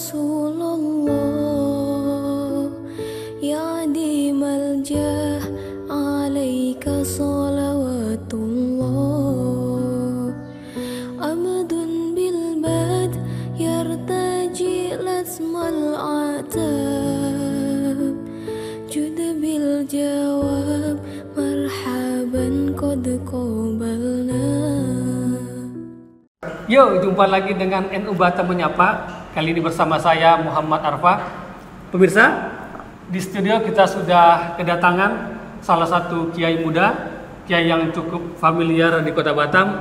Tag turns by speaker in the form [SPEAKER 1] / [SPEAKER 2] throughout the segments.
[SPEAKER 1] Rasulullah ya di maljah alaika salawatullah abdun bil bad yartaji lasmal atab jud bil jawab marhaban qad qabalna.
[SPEAKER 2] Yuk, jumpa lagi dengan NU Batam Menyapa. Kali ini bersama saya Muhammad Arfa. Pemirsa, di studio kita sudah kedatangan salah satu kiai muda, kiai yang cukup familiar di Kota Batam.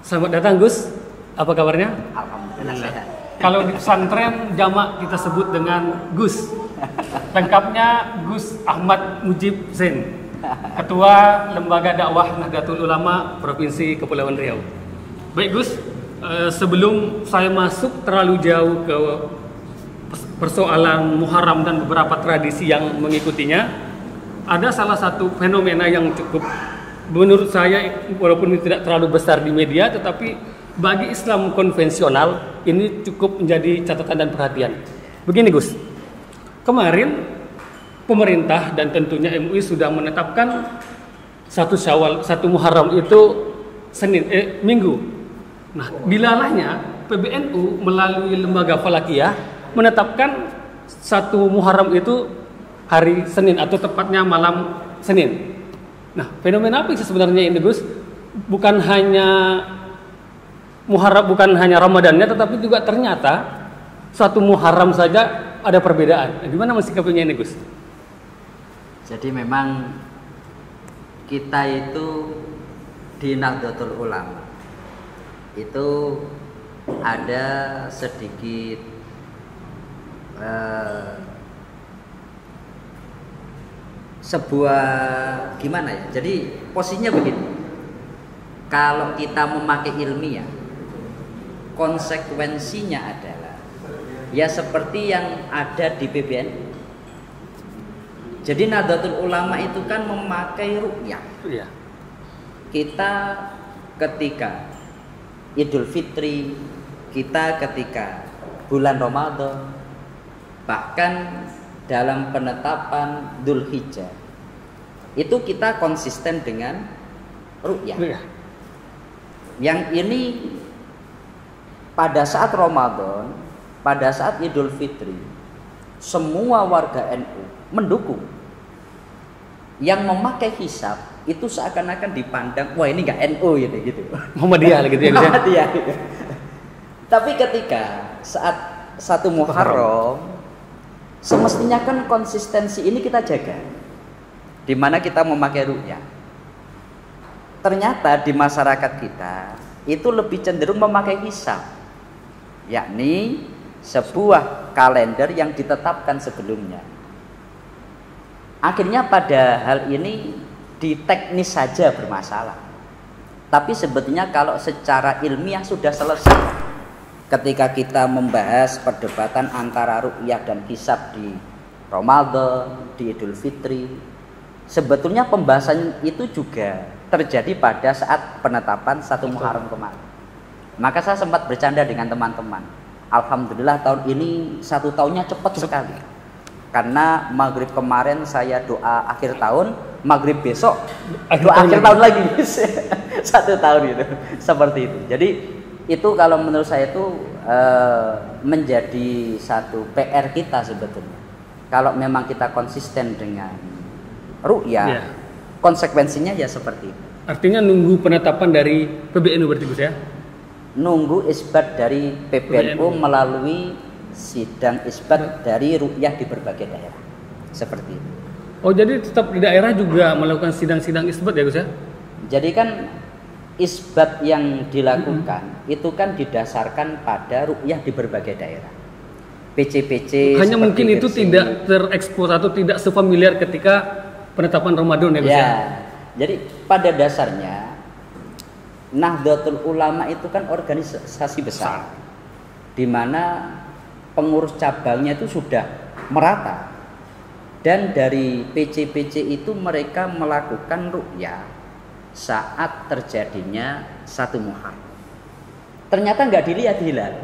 [SPEAKER 2] Selamat datang Gus. Apa kabarnya?
[SPEAKER 3] Alhamdulillah sehat.
[SPEAKER 2] Kalau di pesantren jamak kita sebut dengan Gus. Lengkapnya Gus Ahmad Mujib Zain, Ketua Lembaga Dakwah Nahdlatul Ulama Provinsi Kepulauan Riau. Baik Gus, sebelum saya masuk terlalu jauh ke persoalan Muharram dan beberapa tradisi yang mengikutinya, ada salah satu fenomena yang cukup menurut saya, walaupun ini tidak terlalu besar di media, tetapi bagi Islam konvensional ini cukup menjadi catatan dan perhatian. Begini Gus, kemarin pemerintah dan tentunya MUI sudah menetapkan satu Syawal, satu Muharram itu Minggu. Nah, dilalahnya PBNU melalui lembaga Falakiyah menetapkan satu Muharram itu hari Senin atau tepatnya malam Senin. Nah, fenomena apa sih sebenarnya ini Gus? Bukan hanya Muharram, bukan hanya Ramadannya, tetapi juga ternyata satu Muharram saja ada perbedaan. Gimana mensikapinya ini Gus?
[SPEAKER 3] Jadi memang kita itu di Nahdlatul Ulama itu ada sedikit sebuah gimana ya, jadi posisinya begini, kalau kita memakai ilmiah konsekuensinya adalah ya seperti yang ada di PBNU. Jadi Nahdlatul Ulama itu kan memakai ru'yah. Kita ketika Idul Fitri, kita ketika bulan Ramadan, bahkan dalam penetapan Dzul Hijjah, itu kita konsisten dengan ru'yah. Yang ini pada saat Ramadan, pada saat Idul Fitri, semua warga NU mendukung. Yang memakai hisab itu seakan-akan dipandang, wah ini nggak NU gitu.
[SPEAKER 2] Muhammadiyah gitu ya.
[SPEAKER 3] Muhammadiyah gitu. Tapi ketika saat satu Muharram, semestinya kan konsistensi ini kita jaga, di mana kita memakai ru'yah. Ternyata di masyarakat kita itu lebih cenderung memakai hisab, yakni sebuah kalender yang ditetapkan sebelumnya. Akhirnya pada hal ini di teknis saja bermasalah. Tapi sebetulnya kalau secara ilmiah sudah selesai. Ketika kita membahas perdebatan antara ru'yah dan hisab di Ramadan, di Idul Fitri, sebetulnya pembahasan itu juga terjadi pada saat penetapan satu Muharram kemarin. Maka saya sempat bercanda dengan teman-teman. Alhamdulillah tahun ini satu tahunnya cepat sekali. Karena maghrib kemarin saya doa akhir tahun, maghrib besok doa akhir tahun lagi. Satu tahun itu seperti itu. Jadi itu kalau menurut saya itu menjadi satu PR kita sebetulnya. Kalau memang kita konsisten dengan ru'yah, konsekuensinya ya seperti itu.
[SPEAKER 2] Artinya nunggu penetapan dari PBNU berarti Gus ya?
[SPEAKER 3] Nunggu isbat dari PBNU melalui sidang isbat dari ru'yah di berbagai daerah. Seperti itu.
[SPEAKER 2] Oh, jadi tetap di daerah juga melakukan sidang-sidang isbat ya Gus ya?
[SPEAKER 3] Jadi kan isbat yang dilakukan itu kan didasarkan pada ru'yah di berbagai daerah. PC-PC
[SPEAKER 2] hanya mungkin itu tidak terekspos atau tidak sefamiliar ketika penetapan Ramadan ya Gus ya?
[SPEAKER 3] Jadi pada dasarnya Nahdlatul Ulama itu kan organisasi besar, di mana pengurus cabangnya itu sudah merata, dan dari PC-PC itu mereka melakukan ru'yah saat terjadinya satu Muharram. Ternyata nggak dilihat hilal,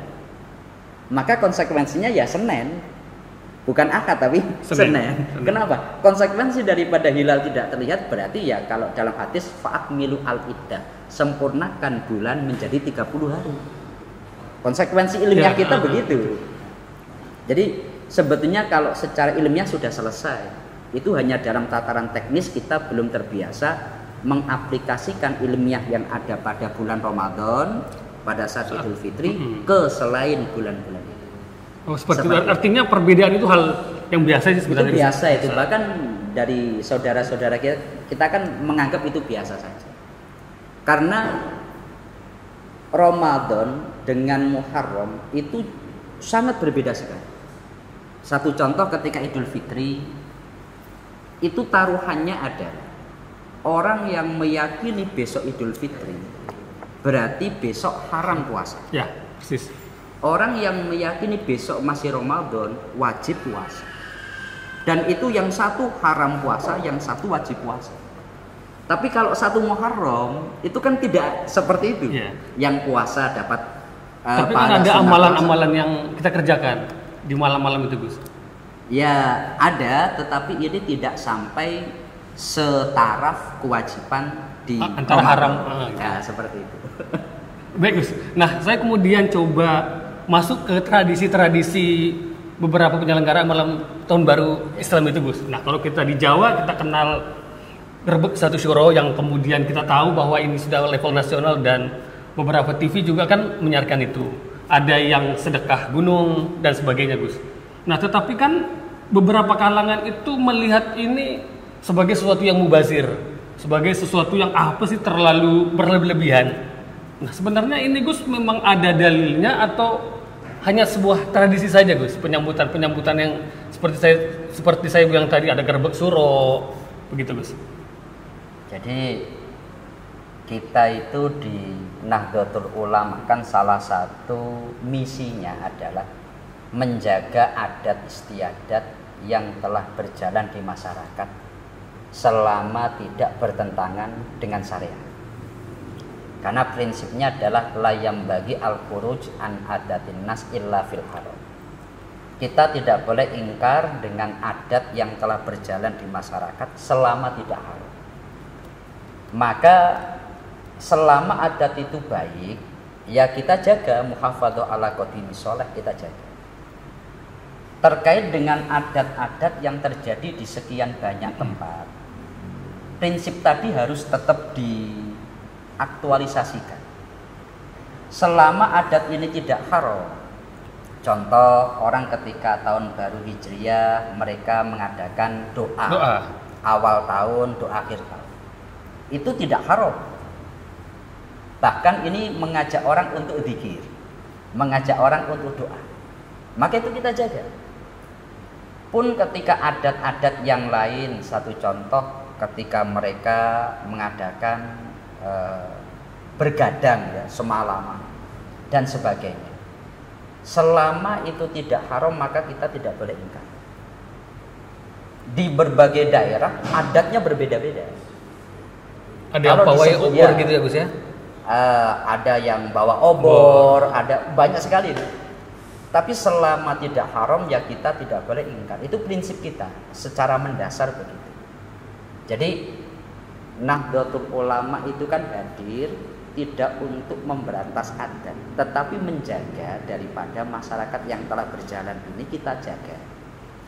[SPEAKER 3] maka konsekuensinya ya Senin, bukan akad tapi Senin. Kenapa? Konsekuensi daripada hilal tidak terlihat berarti ya kalau dalam hadis fa'akmilu al-iddah, sempurnakan bulan menjadi 30 hari. Konsekuensi ilmiah kita begitu. Jadi sebetulnya kalau secara ilmiah sudah selesai, itu hanya dalam tataran teknis kita belum terbiasa mengaplikasikan ilmiah yang ada pada bulan Ramadan pada saat Idul Fitri ke selain bulan-bulan itu.
[SPEAKER 2] Oh, seperti itu. Artinya perbedaan itu hal yang biasa sih sebenarnya.
[SPEAKER 3] Itu biasa itu, bahkan dari saudara-saudara kita kan menganggap itu biasa saja. Karena Ramadan dengan Muharram itu sangat berbeda sekali. Satu contoh ketika Idul Fitri itu taruhannya adalah orang yang meyakini besok Idul Fitri berarti besok haram puasa.
[SPEAKER 2] Ya, persis.
[SPEAKER 3] Orang yang meyakini besok masih Ramadan wajib puasa. Dan itu yang satu haram puasa, yang satu wajib puasa. Tapi kalau satu Muharram itu kan tidak seperti itu.
[SPEAKER 2] Ya.
[SPEAKER 3] Yang puasa dapat
[SPEAKER 2] tapi kan ada amalan-amalan yang kita kerjakan di malam-malam itu, Gus.
[SPEAKER 3] Ya, ada, tetapi ini tidak sampai setaraf kewajiban di
[SPEAKER 2] antara haram.
[SPEAKER 3] Ya, seperti itu.
[SPEAKER 2] Baik, Gus. Nah, saya kemudian coba masuk ke tradisi-tradisi beberapa penyelenggara malam tahun baru Islam itu, Gus. Nah, kalau kita di Jawa kita kenal Grebek Satu Syuro yang kemudian kita tahu bahwa ini sudah level nasional dan beberapa TV juga kan menyiarkan itu. Ada yang sedekah gunung dan sebagainya, Gus. Nah, tetapi kan beberapa kalangan itu melihat ini sebagai sesuatu yang mubazir, sebagai sesuatu yang apa sih terlalu berlebihan. Nah, sebenarnya ini, Gus, memang ada dalilnya atau hanya sebuah tradisi saja, Gus? Penyambutan yang seperti saya bilang tadi, ada Grebek Suro, begitu, Gus.
[SPEAKER 3] Jadi kita itu di Nahdlatul Ulama kan salah satu misinya adalah menjaga adat istiadat yang telah berjalan di masyarakat selama tidak bertentangan dengan syariat. Karena prinsipnya adalah layam bagi al-khuruj an adatin nas illa fil haram. Kita tidak boleh ingkar dengan adat yang telah berjalan di masyarakat selama tidak haram. Maka selama adat itu baik, ya kita jaga muhafadzah ala qadimi sholeh, kita jaga. Terkait dengan adat-adat yang terjadi di sekian banyak tempat, prinsip tadi harus tetap diaktualisasikan. Selama adat ini tidak haram, contoh orang ketika tahun baru Hijriah mereka mengadakan doa. Awal tahun, doa akhir tahun, itu tidak haram. Bahkan ini mengajak orang untuk zikir, mengajak orang untuk doa, maka itu kita jaga. Pun ketika adat-adat yang lain, satu contoh ketika mereka mengadakan bergadang ya, semalaman dan sebagainya, selama itu tidak haram maka kita tidak boleh ingkar. Di berbagai daerah adatnya berbeda-beda.
[SPEAKER 2] Ada yang pawai obor gitu ya, Gus ya?
[SPEAKER 3] Ada yang bawa obor, ada banyak sekali. Tapi selama tidak haram ya kita tidak boleh ingkar. Itu prinsip kita secara mendasar begitu. Jadi Nahdlatul Ulama itu kan hadir tidak untuk memberantas adat, tetapi menjaga daripada masyarakat yang telah berjalan ini kita jaga,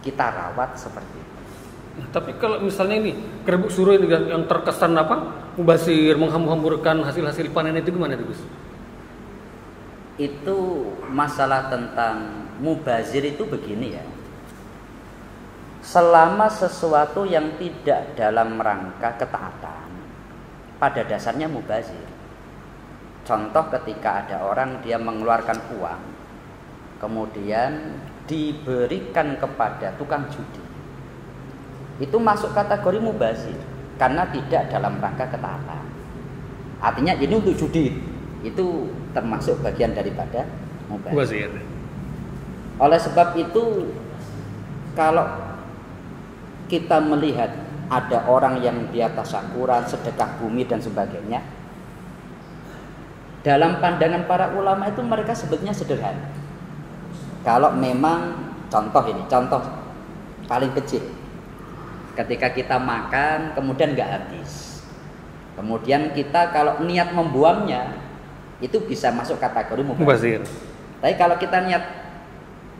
[SPEAKER 3] kita rawat seperti itu.
[SPEAKER 2] Nah, tapi kalau misalnya ini Grebek Suro ini yang terkesan mubazir, menghambur-hamburkan hasil-hasil panen itu gimana itu, Gus?
[SPEAKER 3] Itu masalah tentang mubazir itu begini ya. Selama sesuatu yang tidak dalam rangka ketaatan, pada dasarnya mubazir. Contoh ketika ada orang dia mengeluarkan uang, kemudian diberikan kepada tukang judi, itu masuk kategori mubazir karena tidak dalam rangka ketaatan. Artinya ini untuk judi, itu termasuk bagian daripada mubazir. Oleh sebab itu, kalau kita melihat ada orang yang dia tasyakuran, sedekah bumi dan sebagainya, dalam pandangan para ulama itu mereka sebetulnya sederhana. Kalau memang contoh paling kecil, ketika kita makan kemudian nggak habis, kemudian kita kalau niat membuangnya itu bisa masuk kategori mubazir. Tapi kalau kita niat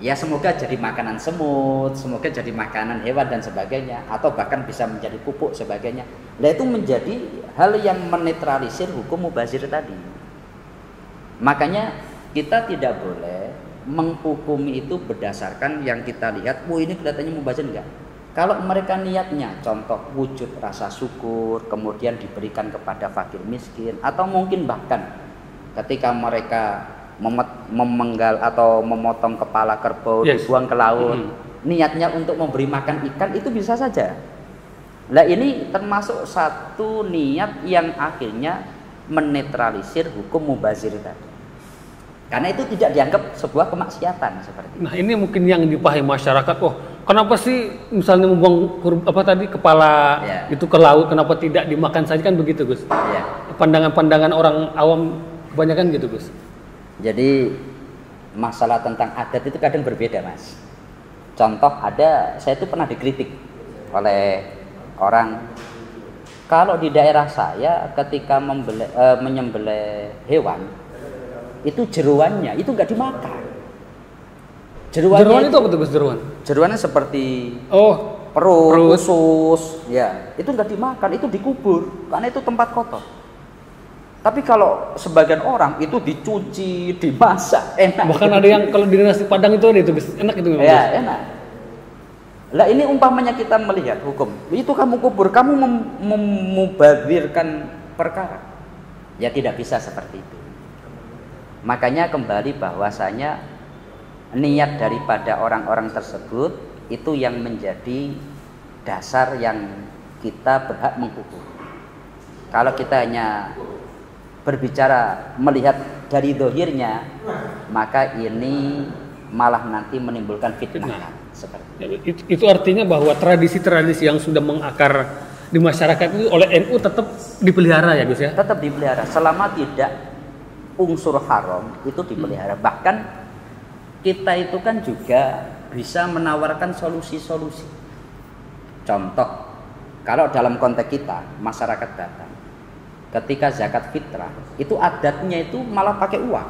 [SPEAKER 3] ya semoga jadi makanan semut, semoga jadi makanan hewan dan sebagainya, atau bahkan bisa menjadi pupuk sebagainya, nah itu menjadi hal yang menetralisir hukum mubazir tadi. Makanya kita tidak boleh menghukumi itu berdasarkan yang kita lihat, ini kelihatannya mubazir enggak. Kalau mereka niatnya contoh wujud rasa syukur, kemudian diberikan kepada fakir miskin, atau mungkin bahkan ketika mereka memenggal atau memotong kepala kerbau dibuang ke laut, niatnya untuk memberi makan ikan, itu bisa saja. Nah ini termasuk satu niat yang akhirnya menetralisir hukum mubazir tadi. Karena itu tidak dianggap sebuah kemaksiatan seperti itu.
[SPEAKER 2] Nah ini mungkin yang dipahami masyarakat, kenapa sih misalnya membuang kepala itu ke laut, kenapa tidak dimakan saja, kan begitu Gus? Pandangan-pandangan orang awam kebanyakan gitu Gus.
[SPEAKER 3] Jadi masalah tentang adat itu kadang berbeda Mas. Contoh saya itu pernah dikritik oleh orang, kalau di daerah saya ketika menyembelih hewan itu jeruannya itu nggak dimakan.
[SPEAKER 2] Jeruan itu apa tuh Gus?
[SPEAKER 3] Jeruannya seperti perut, usus, ya itu nggak dimakan, itu dikubur karena itu tempat kotor. Tapi kalau sebagian orang itu dicuci, dimasak, enak. Bahkan
[SPEAKER 2] ada yang kalau di nasi Padang itu ada itu Gus, enak itu.
[SPEAKER 3] Ya enak. Lah ini umpamanya kita melihat hukum, itu kamu kubur, kamu memubazirkan perkara. Ya tidak bisa seperti itu. Makanya kembali bahwasanya niat daripada orang-orang tersebut itu yang menjadi dasar yang kita berhak menghukum. Kalau kita hanya berbicara melihat dari zahirnya, maka ini malah nanti menimbulkan fitnah.
[SPEAKER 2] Itu artinya bahwa tradisi-tradisi yang sudah mengakar di masyarakat itu oleh NU tetap dipelihara ya Gus ya?
[SPEAKER 3] Tetap dipelihara selama tidak unsur haram itu dipelihara. Bahkan kita itu kan juga bisa menawarkan solusi-solusi. Contoh, kalau dalam konteks kita masyarakat Batak, ketika zakat fitrah itu adatnya itu malah pakai uang,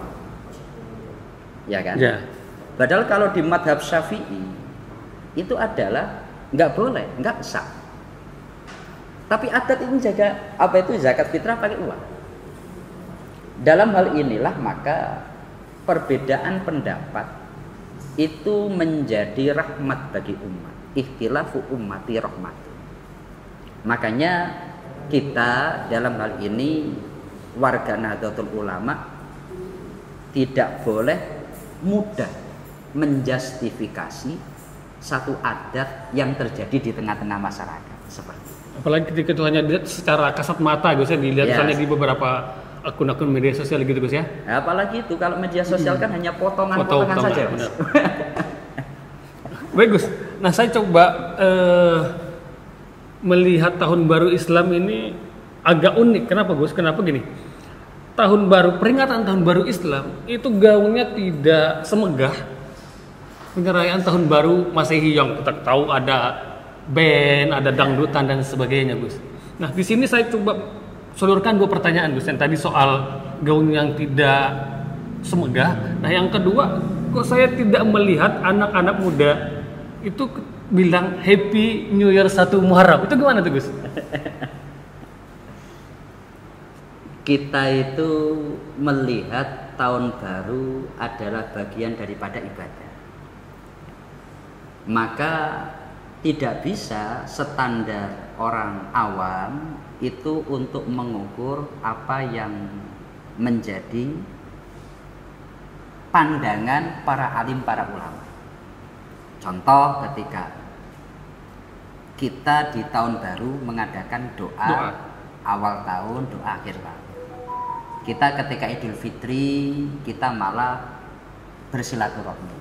[SPEAKER 3] ya kan? Ya. Padahal kalau di madhab Syafi'i itu adalah nggak boleh, nggak sah. Tapi adat ini jaga zakat fitrah pakai uang. Dalam hal inilah maka perbedaan pendapat itu menjadi rahmat bagi umat. Ikhtilafu ummati rahmat. Makanya kita dalam hal ini warga Nahdlatul Ulama tidak boleh mudah menjustifikasi satu adat yang terjadi di tengah-tengah masyarakat seperti itu.
[SPEAKER 2] Apalagi ketika itu hanya dilihat secara kasat mata Gus ya, dilihat misalnya di beberapa akun-akun media sosial gitu Gus ya.
[SPEAKER 3] Apalagi itu kalau media sosial kan hanya potongan-potongan saja.
[SPEAKER 2] Baik Gus. Nah saya coba melihat tahun baru Islam ini agak unik. Kenapa Gus? Kenapa gini? Peringatan tahun baru Islam itu gaungnya tidak semegah penyerahan tahun baru Masehi yang kita tahu ada band, ada dangdutan dan sebagainya Gus. Nah di sini saya coba sodorkan 2 pertanyaan Gus. Yang tadi soal gaun yang tidak semegah. Nah yang kedua, kok saya tidak melihat anak-anak muda itu bilang Happy New Year 1 Muharram. Itu gimana tuh Gus?
[SPEAKER 3] Kita itu melihat tahun baru adalah bagian daripada ibadah. Maka tidak bisa standar orang awam itu untuk mengukur apa yang menjadi pandangan para alim, para ulama. Contoh ketika kita di tahun baru mengadakan doa awal tahun, doa akhir tahun. Kita ketika Idul Fitri kita malah bersilaturahmi.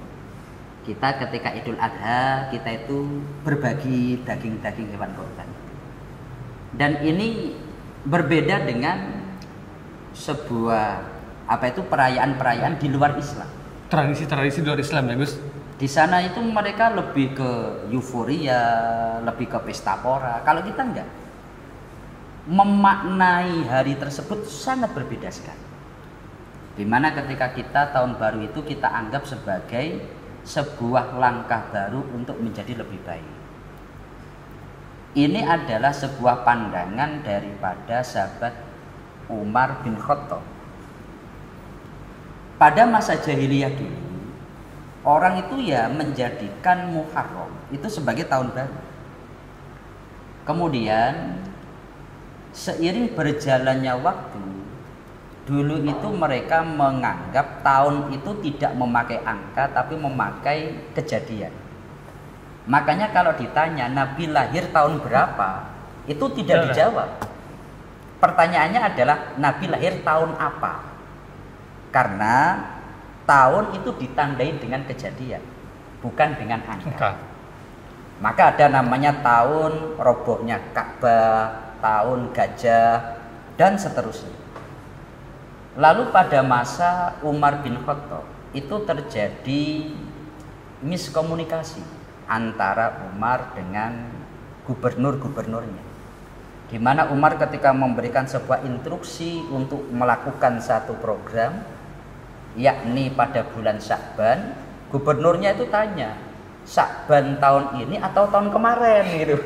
[SPEAKER 3] Kita ketika Idul Adha kita itu berbagi daging-daging hewan kurban. Dan ini berbeda dengan sebuah perayaan-perayaan di luar Islam.
[SPEAKER 2] tradisi-tradisi luar Islam ya Gus?
[SPEAKER 3] Di sana itu mereka lebih ke euforia, lebih ke pesta pora. Kalau kita enggak, memaknai hari tersebut sangat berbeda sekali. Dimana ketika kita tahun baru itu kita anggap sebagai sebuah langkah baru untuk menjadi lebih baik. Ini adalah sebuah pandangan daripada sahabat Umar bin Khattab. Pada masa jahiliyah dulu, orang itu ya menjadikan Muharram itu sebagai tahun baru. Kemudian seiring berjalannya waktu, dulu itu mereka menganggap tahun itu tidak memakai angka tapi memakai kejadian. Makanya kalau ditanya Nabi lahir tahun berapa, itu tidak dijawab. Pertanyaannya adalah Nabi lahir tahun apa? Karena tahun itu ditandai dengan kejadian, bukan dengan angka. Maka ada namanya tahun robohnya Ka'bah, tahun gajah, dan seterusnya. Lalu pada masa Umar bin Khattab itu terjadi miskomunikasi antara Umar dengan gubernur-gubernurnya, di mana Umar ketika memberikan sebuah instruksi untuk melakukan satu program, yakni pada bulan Sya'ban, gubernurnya itu tanya, Sya'ban tahun ini atau tahun kemarin gitu.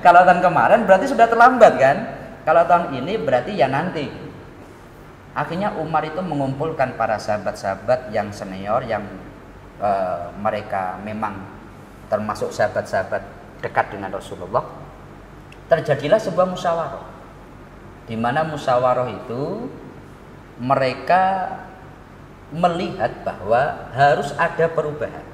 [SPEAKER 3] Kalau tahun kemarin berarti sudah terlambat kan? Kalau tahun ini berarti ya nanti. Akhirnya Umar itu mengumpulkan para sahabat-sahabat yang senior yang mereka memang termasuk sahabat-sahabat dekat dengan Rasulullah. Terjadilah sebuah musyawarah, di mana musyawarah itu mereka melihat bahwa harus ada perubahan.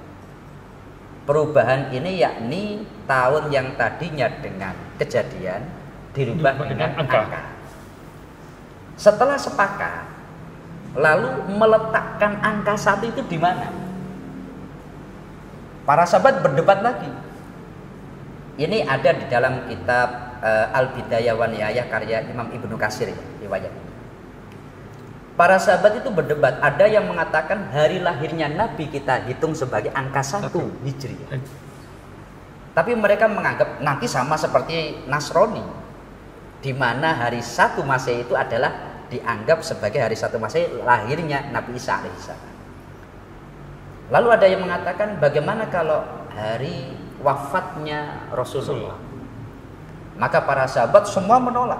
[SPEAKER 3] Perubahan ini yakni tahun yang tadinya dengan kejadian dirubah dengan angka. Setelah sepakat, lalu meletakkan angka 1 itu di mana? Para sahabat berdebat lagi. Ini ada di dalam kitab Al-Bidayah wa Nihayah karya Imam Ibnu Katsir, riwayat. Para sahabat itu berdebat. Ada yang mengatakan hari lahirnya Nabi kita hitung sebagai angka 1 Hijriah. Tapi mereka menganggap nanti sama seperti Nasrani, di mana hari 1 Masehi itu adalah dianggap sebagai hari 1 Masehi lahirnya Nabi Isa alaihissalam. Lalu ada yang mengatakan bagaimana kalau hari wafatnya Rasulullah? Maka para sahabat semua menolak,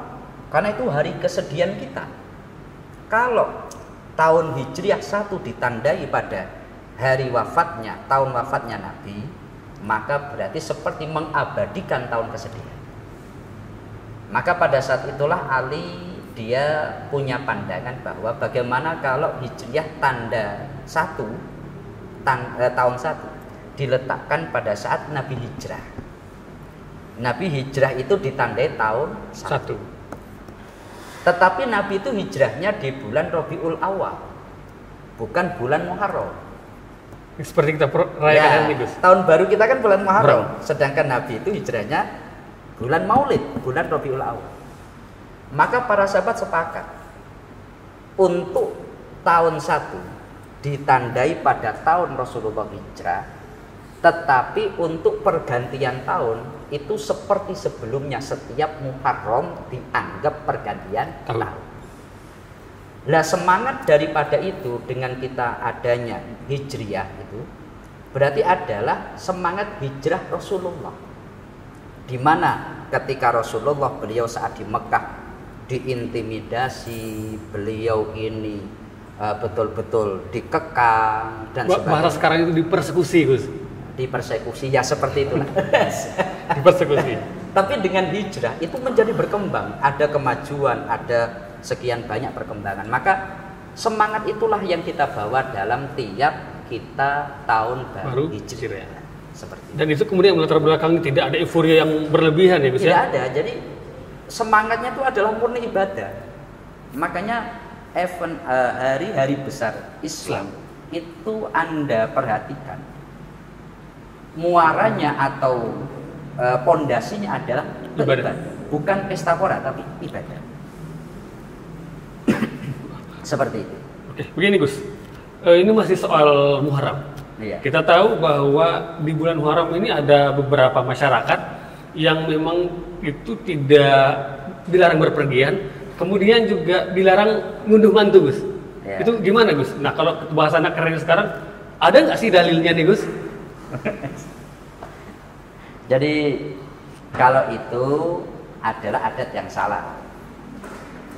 [SPEAKER 3] karena itu hari kesedihan kita. Kalau tahun Hijriah 1 ditandai pada hari wafatnya, tahun wafatnya Nabi, maka berarti seperti mengabadikan tahun kesedihan. Maka pada saat itulah Ali dia punya pandangan bahwa bagaimana kalau Hijriah tanda 1 tahun 1 diletakkan pada saat Nabi hijrah. Nabi hijrah itu ditandai tahun 1. Tetapi Nabi itu hijrahnya di bulan Rabiul Awal, bukan bulan Muharram.
[SPEAKER 2] Seperti kita rayakan ini Gus.
[SPEAKER 3] Tahun baru kita kan bulan Muharram, sedangkan Nabi itu hijrahnya bulan Maulid, bulan Rabiul Awal. Maka para sahabat sepakat untuk tahun 1 ditandai pada tahun Rasulullah hijrah, tetapi untuk pergantian tahun itu seperti sebelumnya, setiap Muharram dianggap pergantian tahun. Nah, semangat daripada itu dengan kita adanya Hijriah itu berarti adalah semangat hijrah Rasulullah, di mana ketika Rasulullah beliau saat di Mekah diintimidasi, beliau ini betul-betul dikekang dan sebagainya.
[SPEAKER 2] Bahasa sekarang itu dipersekusi Gus.
[SPEAKER 3] Dipersekusi ya seperti itulah.
[SPEAKER 2] Dipersekusi.
[SPEAKER 3] Tapi dengan hijrah itu menjadi berkembang, ada kemajuan, ada sekian banyak perkembangan. Maka semangat itulah yang kita bawa dalam tiap kita tahun baru hijrah. Seperti itu.
[SPEAKER 2] Dan itu kemudian melatar belakang tidak ada euforia yang berlebihan ya Gus.
[SPEAKER 3] Tidak ada. Jadi semangatnya itu adalah murni ibadah. Makanya event hari-hari besar Islam itu Anda perhatikan, muaranya atau pondasinya adalah ibadah, bukan pesta pora tapi ibadah. Seperti itu.
[SPEAKER 2] Oke, begini Gus. Ini masih soal Muharram.
[SPEAKER 3] Iya.
[SPEAKER 2] Kita tahu bahwa di bulan Muharram ini ada beberapa masyarakat yang memang itu tidak dilarang berpergian, kemudian juga dilarang ngunduh mantu, Gus.
[SPEAKER 3] Iya.
[SPEAKER 2] Itu gimana, Gus? Nah, kalau bahasa anak keren sekarang, ada nggak sih dalilnya nih, Gus?
[SPEAKER 3] Jadi kalau itu adalah adat yang salah,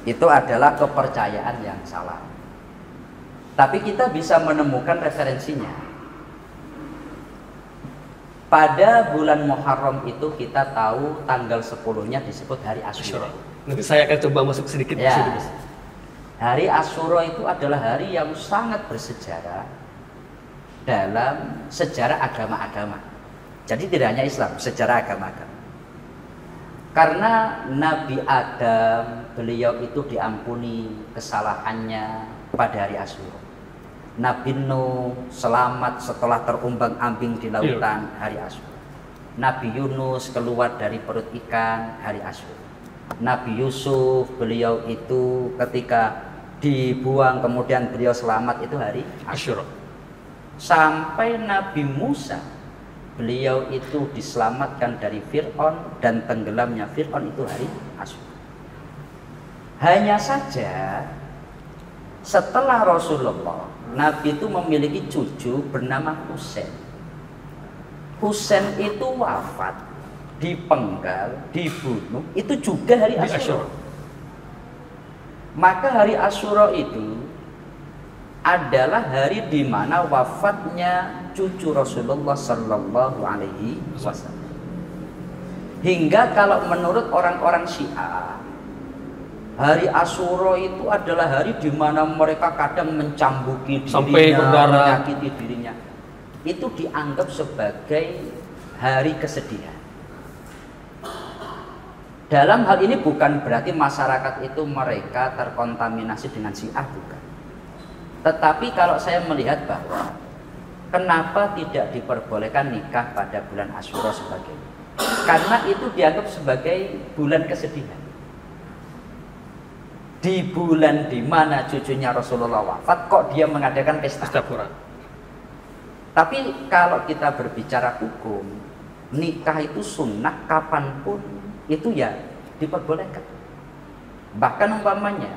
[SPEAKER 3] itu adalah kepercayaan yang salah. Tapi kita bisa menemukan referensinya. Pada bulan Muharram itu kita tahu tanggal 10-nya disebut hari Asyura.
[SPEAKER 2] Nanti saya akan coba masuk sedikit ke
[SPEAKER 3] Ya.
[SPEAKER 2] situ, Gus.
[SPEAKER 3] Hari Asyura itu adalah hari yang sangat bersejarah dalam sejarah agama-agama. Jadi tidak hanya Islam, sejarah agama-agama. Karena Nabi Adam, beliau itu diampuni kesalahannya pada hari Asyura. Nabi Nuh selamat setelah terumbang-ambing di lautan hari Asyura. Nabi Yunus keluar dari perut ikan hari Asyura. Nabi Yusuf, beliau itu ketika dibuang kemudian beliau selamat itu hari
[SPEAKER 2] Asyura.
[SPEAKER 3] Sampai Nabi Musa, beliau itu diselamatkan dari Fir'aun dan tenggelamnya Fir'aun itu hari Asyura. Hanya saja setelah Rasulullah, Nabi itu memiliki cucu bernama Husain. Husain itu wafat, dipenggal, dibunuh, itu juga hari Asyura. Maka hari Asyura itu adalah hari di mana wafatnya cucu Rasulullah Sallallahu Alaihi Wasallam. Hingga kalau menurut orang-orang Syiah, hari Asyura itu adalah hari di mana mereka kadang mencambuki dirinya,
[SPEAKER 2] sampai berdarah,
[SPEAKER 3] menyakiti dirinya. Itu dianggap sebagai hari kesedihan. Dalam hal ini bukan berarti masyarakat itu mereka terkontaminasi dengan Syiah, bukan. Tetapi kalau saya melihat bahwa kenapa tidak diperbolehkan nikah pada bulan Asyura sebagainya, karena itu dianggap sebagai bulan kesedihan. Di bulan di mana cucunya Rasulullah wafat, kok dia mengadakan pesta?
[SPEAKER 2] Pura.
[SPEAKER 3] Tapi kalau kita berbicara hukum, nikah itu sunnah kapanpun itu ya diperbolehkan. Bahkan umpamanya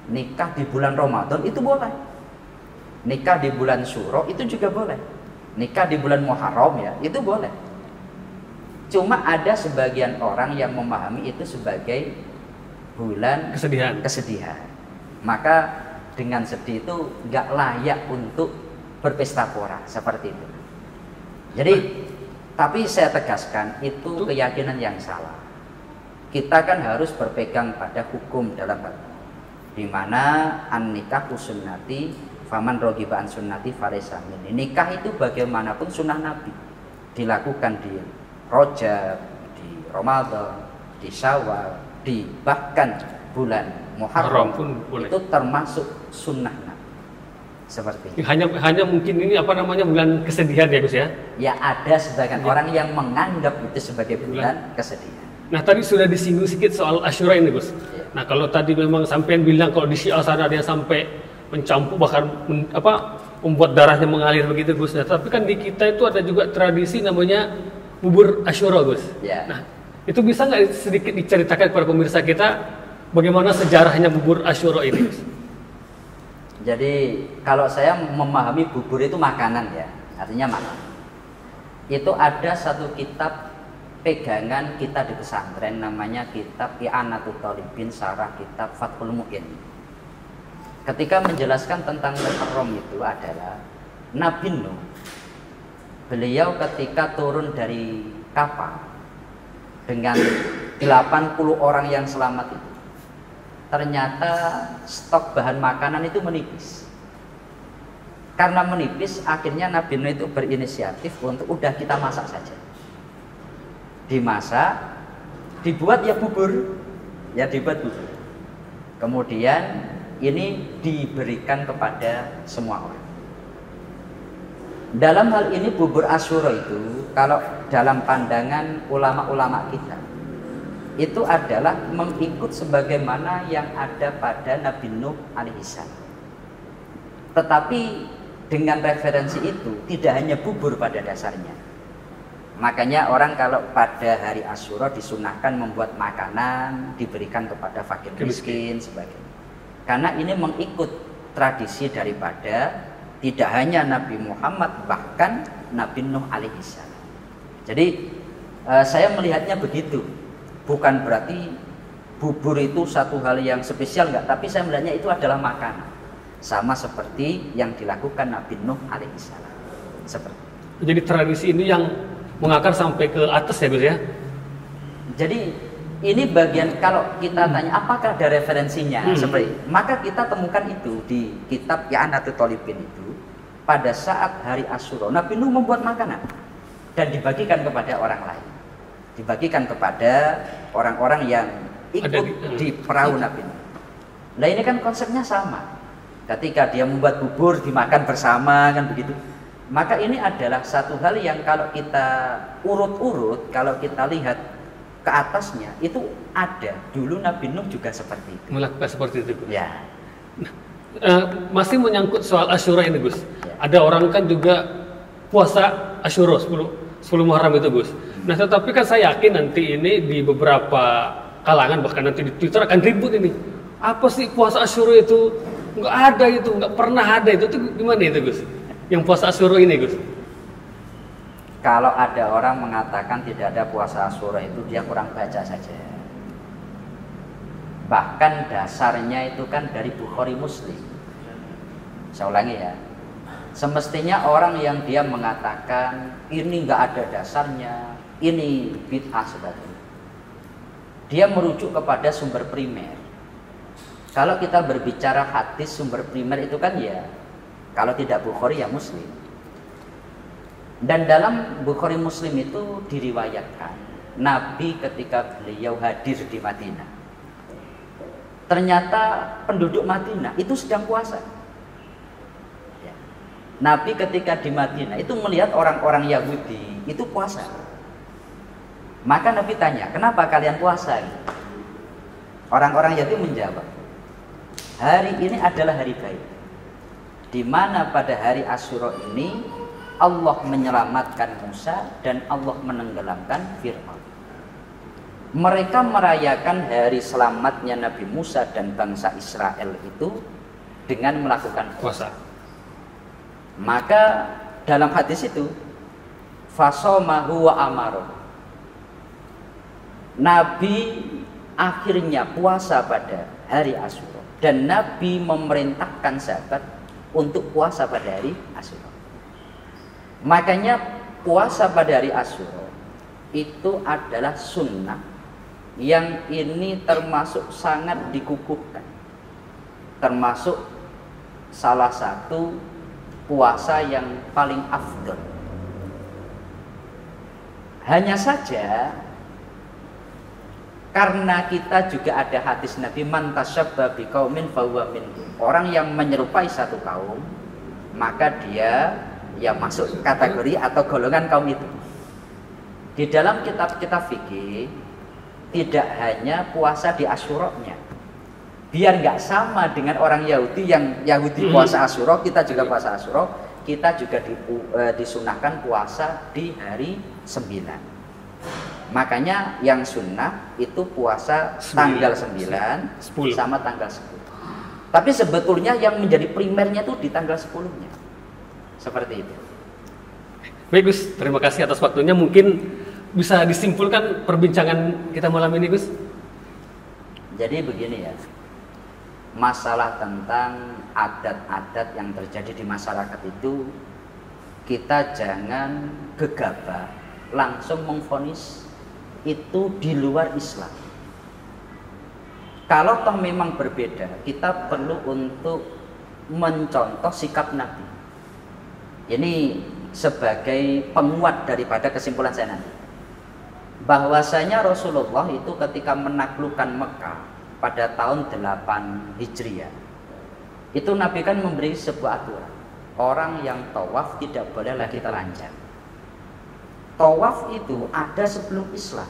[SPEAKER 3] nikah di bulan Ramadan itu boleh, nikah di bulan Syuro itu juga boleh, nikah di bulan Muharram ya itu boleh. Cuma ada sebagian orang yang memahami itu sebagai bulan kesedihan. Maka dengan sedih itu nggak layak untuk berpesta pora seperti itu. Jadi, tapi saya tegaskan itu keyakinan yang salah. Kita kan harus berpegang pada hukum dalam hal di mana an-nikahu sunnati faman raghiba an sunnati falaysa minni. Nikah itu bagaimanapun sunnah Nabi, dilakukan di Rajab, di Ramadan, di Syawal, di bahkan bulan Muharram pun itu termasuk sunnah Nabi. Seperti itu.
[SPEAKER 2] Hanya mungkin ini apa namanya bulan kesedihan ya, Gus ya?
[SPEAKER 3] Ya ada sebagian orang yang menganggap itu sebagai bulan kesedihan.
[SPEAKER 2] Nah tadi sudah disinggung sedikit soal Asyura ini, Gus.
[SPEAKER 3] Ya.
[SPEAKER 2] Nah kalau tadi memang sampean bilang kalau di Syiah sana ada yang sampai mencampur bahkan membuat darahnya mengalir begitu, Gus. Nah tapi kan di kita itu ada juga tradisi namanya bubur Asyura, Gus.
[SPEAKER 3] Ya.
[SPEAKER 2] Nah itu bisa nggak sedikit diceritakan kepada pemirsa kita bagaimana sejarahnya bubur Asyura ini, Gus?
[SPEAKER 3] Jadi kalau saya memahami bubur itu makanan ya, artinya makanan. Itu ada satu kitab pegangan kita di pesantren namanya kitab I'anatul Thalibin Syarah kitab Fathul Mu'in. Ketika menjelaskan tentang Muharram itu adalah Nabi Nuh, beliau ketika turun dari kapal dengan 80 orang yang selamat itu, ternyata stok bahan makanan itu menipis. Karena menipis, akhirnya Nabi Nuh itu berinisiatif untuk udah kita masak saja. Dimasak, dibuat ya bubur, bubur. Kemudian ini diberikan kepada semua orang. Dalam hal ini bubur Asyura itu, kalau dalam pandangan ulama-ulama kita, itu adalah mengikut sebagaimana yang ada pada Nabi Nuh alaihissalam. Tetapi dengan referensi itu tidak hanya bubur pada dasarnya. Makanya orang kalau pada hari Asyura disunahkan membuat makanan diberikan kepada fakir miskin sebagainya. Karena ini mengikut tradisi daripada tidak hanya Nabi Muhammad, bahkan Nabi Nuh alaihissalam. Jadi saya melihatnya begitu. Bukan berarti bubur itu satu hal yang spesial, enggak, tapi saya melihatnya itu adalah makanan. Sama seperti yang dilakukan Nabi Nuh alaihissalam. Seperti.
[SPEAKER 2] Jadi tradisi ini yang mengakar sampai ke atas ya Gus ya?
[SPEAKER 3] Jadi ini bagian kalau kita tanya apakah ada referensinya seperti, maka kita temukan itu di kitab I'anatul Thalibin itu. Pada saat hari Asyura Nabi Nuh membuat makanan dan dibagikan kepada orang lain, dibagikan kepada orang-orang yang ikut di perahu Nabi Nuh. Nah ini kan konsepnya sama. Ketika dia membuat bubur dimakan bersama kan begitu. Maka ini adalah satu hal yang kalau kita urut-urut, kalau kita lihat ke atasnya itu ada. Dulu Nabi Nuh juga seperti itu.
[SPEAKER 2] Melakukan seperti itu Gus.
[SPEAKER 3] Ya.
[SPEAKER 2] Masih menyangkut soal Asyura ini Gus.
[SPEAKER 3] Ya.
[SPEAKER 2] Ada orang kan juga puasa Asyura 10 Muharram itu Gus. Nah tetapi kan saya yakin nanti ini di beberapa kalangan bahkan nanti di Twitter akan ribut ini. Apa sih puasa Asyura itu? Nggak ada itu, nggak pernah ada itu. Itu gimana itu Gus? Yang puasa Asyura ini Gus?
[SPEAKER 3] Kalau ada orang mengatakan tidak ada puasa Asyura itu dia kurang baca saja. Bahkan dasarnya itu kan dari Bukhari Muslim. Saya ulangi ya. Semestinya orang yang dia mengatakan ini nggak ada dasarnya, ini bid'ah sebagainya, dia merujuk kepada sumber primer. Kalau kita berbicara hadis sumber primer itu kan ya kalau tidak Bukhari ya Muslim. Dan dalam Bukhari Muslim itu diriwayatkan Nabi ketika beliau hadir di Madinah, ternyata penduduk Madinah itu sedang puasa. Ya. Nabi ketika di Madinah itu melihat orang-orang Yahudi itu puasa. Maka Nabi tanya, kenapa kalian puasa? Orang-orang Yahudi menjawab, hari ini adalah hari baik, di mana pada hari Asyura ini Allah menyelamatkan Musa dan Allah menenggelamkan Fir'aun. Mereka merayakan hari selamatnya Nabi Musa dan bangsa Israel itu dengan melakukan puasa. Maka dalam hadis itu fasomahu wa amaroh, Nabi akhirnya puasa pada hari Asyura dan Nabi memerintahkan sahabat untuk puasa pada hari Asyura. Makanya puasa pada hari Asyura itu adalah sunnah yang ini termasuk sangat dikukuhkan, termasuk salah satu puasa yang paling afdol. Hanya saja karena kita juga ada hadis Nabi man tasyabbaha biqaumin fahuwa minhum. Orang yang menyerupai satu kaum maka dia ya masuk kategori atau golongan kaum itu. Di dalam kitab-kitab fikih tidak hanya puasa di Asyura-nya. Biar nggak sama dengan orang Yahudi yang Yahudi puasa Asyura, kita juga puasa Asyura, kita juga disunahkan puasa di hari 9. Makanya yang sunnah itu puasa tanggal 9 sama tanggal 10. Tapi sebetulnya yang menjadi primernya itu di tanggal 10-nya. Seperti itu.
[SPEAKER 2] Baik Gus, terima kasih atas waktunya. Mungkin bisa disimpulkan perbincangan kita malam ini Gus.
[SPEAKER 3] Jadi begini ya, masalah tentang adat-adat yang terjadi di masyarakat itu kita jangan gegabah langsung memvonis itu di luar Islam. Kalau toh memang berbeda, kita perlu untuk mencontoh sikap Nabi. Ini sebagai penguat daripada kesimpulan saya nanti. Bahwasanya Rasulullah itu ketika menaklukkan Mekah pada tahun 8 Hijriah, itu Nabi kan memberi sebuah aturan. Orang yang tawaf tidak boleh lagi telanjang. Tawaf itu ada sebelum Islam.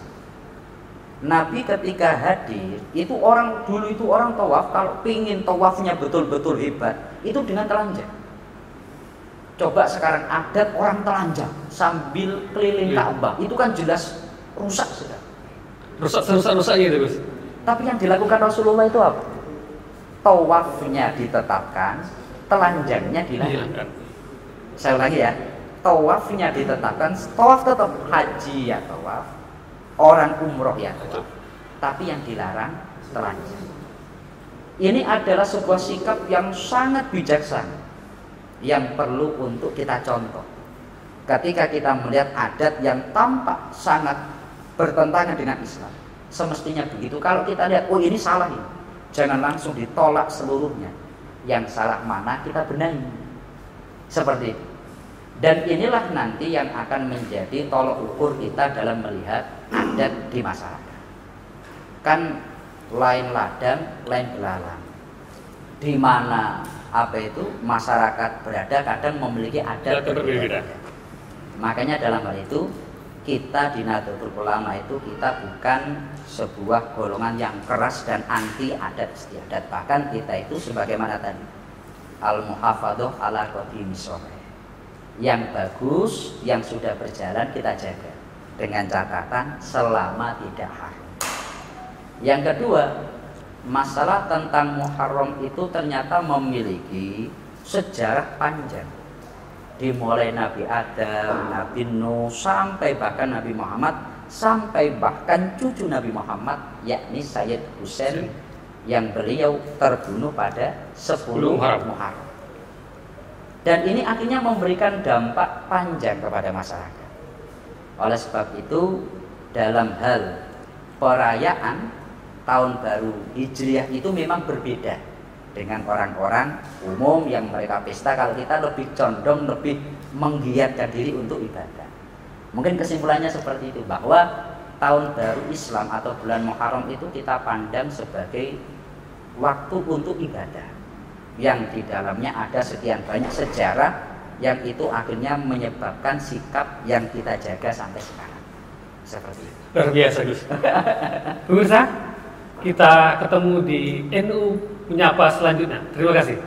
[SPEAKER 3] Nabi ketika hadir, itu orang dulu itu orang tawaf kalau pingin tawafnya betul-betul hebat, itu dengan telanjang. Coba sekarang adat orang telanjang sambil keliling Ka'bah, itu kan jelas rusak sudah.
[SPEAKER 2] Rusak gitu Gus.
[SPEAKER 3] Tapi yang dilakukan Rasulullah itu apa? Tawafnya ditetapkan, telanjangnya dilarang. Saya ulangi ya, tawafnya ditetapkan, tawaf tetap haji ya tawaf, orang umroh ya tawaf, tapi yang dilarang telanjang. Ini adalah sebuah sikap yang sangat bijaksana, yang perlu untuk kita contoh. Ketika kita melihat adat yang tampak sangat bertentangan dengan Islam, semestinya begitu. Kalau kita lihat, oh ini salah ini, jangan langsung ditolak seluruhnya. Yang salah mana kita benahi. Seperti itu. Dan inilah nanti yang akan menjadi tolok ukur kita dalam melihat adat di masyarakat. Kan lain ladang, lain belalang. Di mana masyarakat berada kadang memiliki adat berbeda. Makanya dalam hal itu kita di Nahdlatul Ulama itu kita bukan sebuah golongan yang keras dan anti adat istiadat. Bahkan kita itu sebagaimana tadi al-muhafadzah ala qadimi sholeh. Yang bagus, yang sudah berjalan kita jaga dengan catatan selama tidak haram. Yang kedua, masalah tentang Muharram itu ternyata memiliki sejarah panjang. Dimulai Nabi Adam, Nabi Nuh, sampai bahkan Nabi Muhammad, sampai bahkan cucu Nabi Muhammad, yakni Sayyid Husain, yang beliau terbunuh pada 10 Muharram. Dan ini akhirnya memberikan dampak panjang kepada masyarakat. Oleh sebab itu, dalam hal perayaan tahun baru Hijriah itu memang berbeda dengan orang-orang umum yang mereka pesta. Kalau kita lebih condong, lebih menggiatkan diri untuk ibadah. Mungkin kesimpulannya seperti itu, bahwa tahun baru Islam atau bulan Muharram itu kita pandang sebagai waktu untuk ibadah, yang di dalamnya ada sekian banyak sejarah yang itu akhirnya menyebabkan sikap yang kita jaga sampai sekarang. Seperti itu.
[SPEAKER 2] Luar biasa Gus. Pemirsa, kita ketemu di NU Menyapa selanjutnya. Terima kasih.